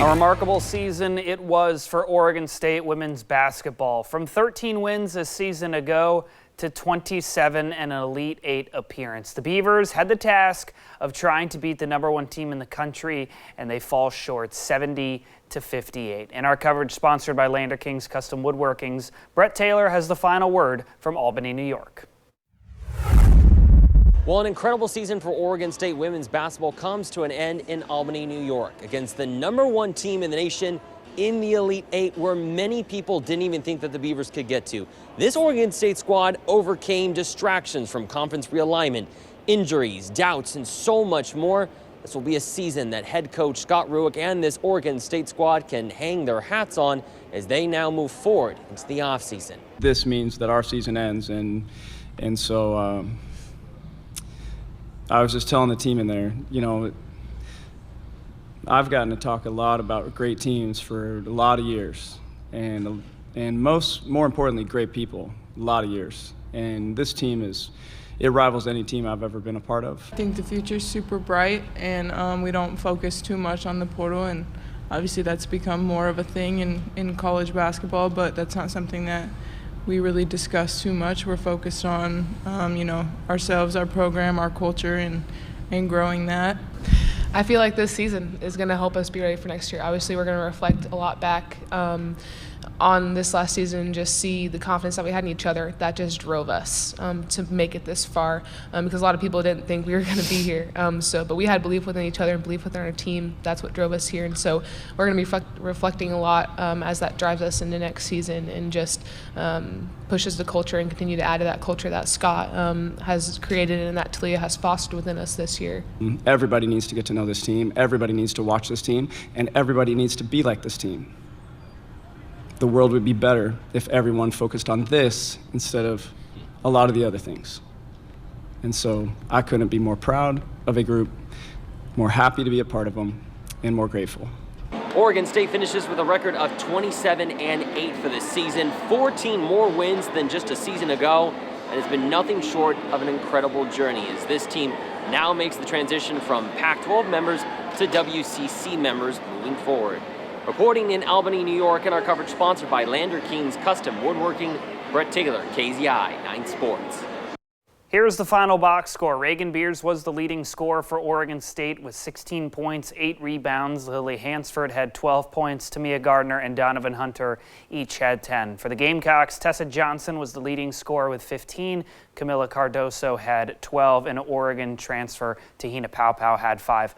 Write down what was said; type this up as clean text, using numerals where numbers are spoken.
A remarkable season it was for Oregon State women's basketball. From 13 wins a season ago to 27 and an Elite Eight appearance. The Beavers had the task of trying to beat the #1 team in the country, and they fall short 70-58. In our coverage sponsored by Lander King's Custom Woodworkings, Brett Taylor has the final word from Albany, New York. Well, an incredible season for Oregon State women's basketball comes to an end in Albany, New York, against the #1 team in the nation in the Elite Eight, where many people didn't even think that the Beavers could get to. This Oregon State squad overcame distractions from conference realignment, injuries, doubts, and so much more. This will be a season that head coach Scott Rueck and this Oregon State squad can hang their hats on as they now move forward into the offseason. This means that our season ends, and so I was just telling the team in there, you know, I've gotten to talk a lot about great teams for a lot of years, and more importantly, great people, a lot of years. And this team it rivals any team I've ever been a part of. I think the future's super bright, and we don't focus too much on the portal, and obviously that's become more of a thing in college basketball, but that's not something that we really discuss too much. We're focused on, ourselves, our program, our culture, and growing that. I feel like this season is going to help us be ready for next year. Obviously, we're going to reflect a lot back on this last season, just see the confidence that we had in each other. That just drove us to make it this far, because a lot of people didn't think we were going to be here. But we had belief within each other and belief within our team. That's what drove us here. And so we're going to be reflecting a lot as that drives us into next season, and just pushes the culture and continue to add to that culture that Scott has created and that Talia has fostered within us this year. Everybody needs to get to know this team. Everybody needs to watch this team, and everybody needs to be like this team. The world would be better if everyone focused on this instead of a lot of the other things. And so I couldn't be more proud of a group, more happy to be a part of them, and more grateful. Oregon State finishes with a record of 27-8 for this season, 14 more wins than just a season ago, and it's been nothing short of an incredible journey as this team now makes the transition from Pac-12 members to WCC members moving forward. Reporting in Albany, New York, and our coverage sponsored by Lander King's Custom Woodworking, Brett Taylor, KZI 9 Sports. Here's the final box score. Reagan Beers was the leading scorer for Oregon State with 16 points, 8 rebounds. Lily Hansford had 12 points. Tamia Gardner and Donovan Hunter each had 10. For the Gamecocks, Tessa Johnson was the leading scorer with 15. Camila Cardoso had 12, and Oregon transfer Tahina Paupau had 5.